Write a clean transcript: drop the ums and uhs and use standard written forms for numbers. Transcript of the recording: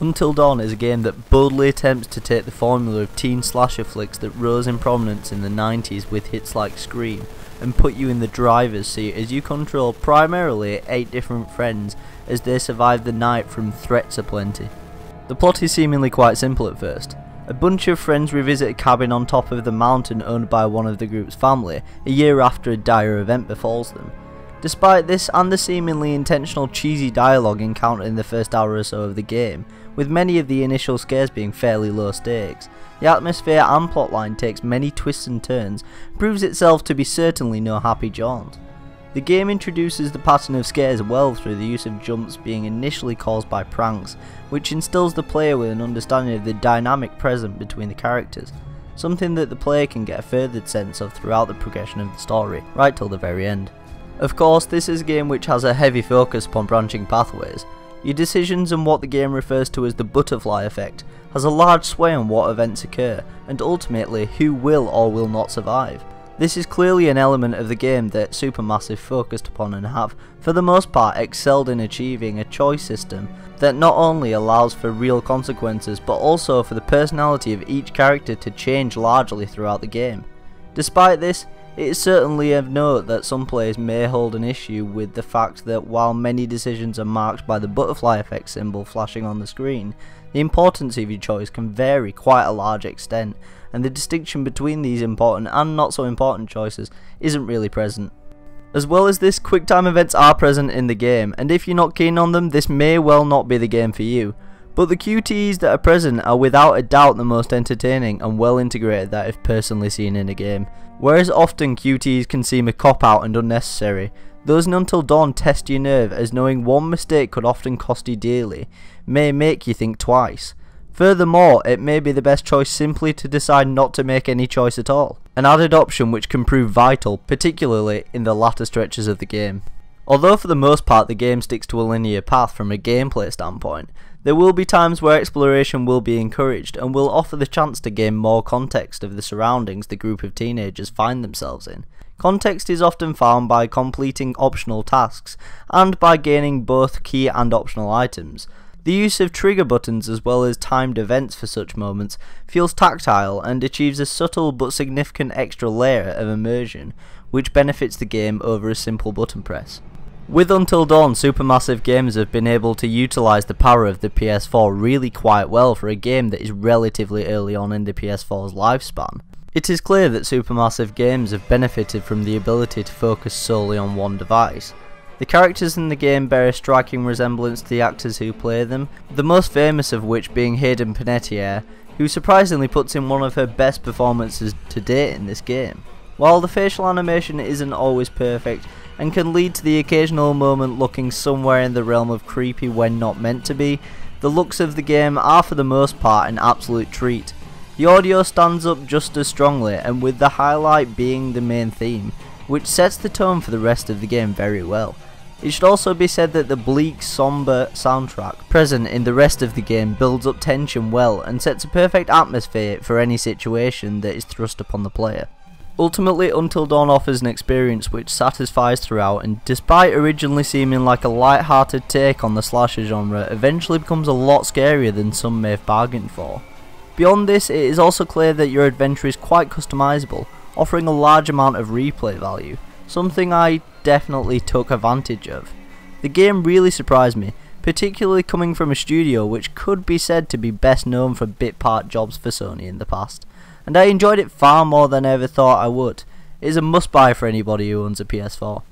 Until Dawn is a game that boldly attempts to take the formula of teen slasher flicks that rose in prominence in the 90s with hits like Scream and put you in the driver's seat as you control primarily 8 different friends as they survive the night from threats aplenty. The plot is seemingly quite simple at first. A bunch of friends revisit a cabin on top of the mountain owned by one of the group's family a year after a dire event befalls them. Despite this and the seemingly intentional cheesy dialogue encountered in the first hour or so of the game, with many of the initial scares being fairly low stakes, the atmosphere and plotline takes many twists and turns and proves itself to be certainly no happy jaunt. The game introduces the pattern of scares well through the use of jumps being initially caused by pranks, which instills the player with an understanding of the dynamic present between the characters, something that the player can get a furthered sense of throughout the progression of the story, right till the very end. Of course, this is a game which has a heavy focus upon branching pathways. Your decisions and what the game refers to as the butterfly effect has a large sway on what events occur, and ultimately who will or will not survive. This is clearly an element of the game that Supermassive focused upon and have, for the most part, excelled in achieving a choice system that not only allows for real consequences but also for the personality of each character to change largely throughout the game. Despite this, it is certainly of note that some players may hold an issue with the fact that while many decisions are marked by the butterfly effect symbol flashing on the screen, the importance of your choice can vary quite a large extent, and the distinction between these important and not so important choices isn't really present. As well as this, quick time events are present in the game, and if you're not keen on them, this may well not be the game for you. But the QTEs that are present are without a doubt the most entertaining and well integrated that I've personally seen in a game. Whereas often QTEs can seem a cop-out and unnecessary, those in Until Dawn test your nerve, as knowing one mistake could often cost you dearly may make you think twice. Furthermore, it may be the best choice simply to decide not to make any choice at all, an added option which can prove vital, particularly in the latter stretches of the game. Although for the most part the game sticks to a linear path from a gameplay standpoint, there will be times where exploration will be encouraged and will offer the chance to gain more context of the surroundings the group of teenagers find themselves in. Context is often found by completing optional tasks and by gaining both key and optional items. The use of trigger buttons as well as timed events for such moments feels tactile and achieves a subtle but significant extra layer of immersion, which benefits the game over a simple button press. With Until Dawn, Supermassive gamers have been able to utilise the power of the PS4 really quite well for a game that is relatively early on in the PS4's lifespan. It is clear that Supermassive games have benefited from the ability to focus solely on one device. The characters in the game bear a striking resemblance to the actors who play them, the most famous of which being Hayden Panettiere, who surprisingly puts in one of her best performances to date in this game. While the facial animation isn't always perfect, and can lead to the occasional moment looking somewhere in the realm of creepy when not meant to be, the looks of the game are for the most part an absolute treat. The audio stands up just as strongly, and with the highlight being the main theme, which sets the tone for the rest of the game very well. It should also be said that the bleak, sombre soundtrack present in the rest of the game builds up tension well and sets a perfect atmosphere for any situation that is thrust upon the player. Ultimately, Until Dawn offers an experience which satisfies throughout, and despite originally seeming like a light-hearted take on the slasher genre, eventually becomes a lot scarier than some may have bargained for. Beyond this, it is also clear that your adventure is quite customizable, offering a large amount of replay value, something I definitely took advantage of. The game really surprised me, particularly coming from a studio which could be said to be best known for bit part jobs for Sony in the past, and I enjoyed it far more than I ever thought I would. It is a must buy for anybody who owns a PS4.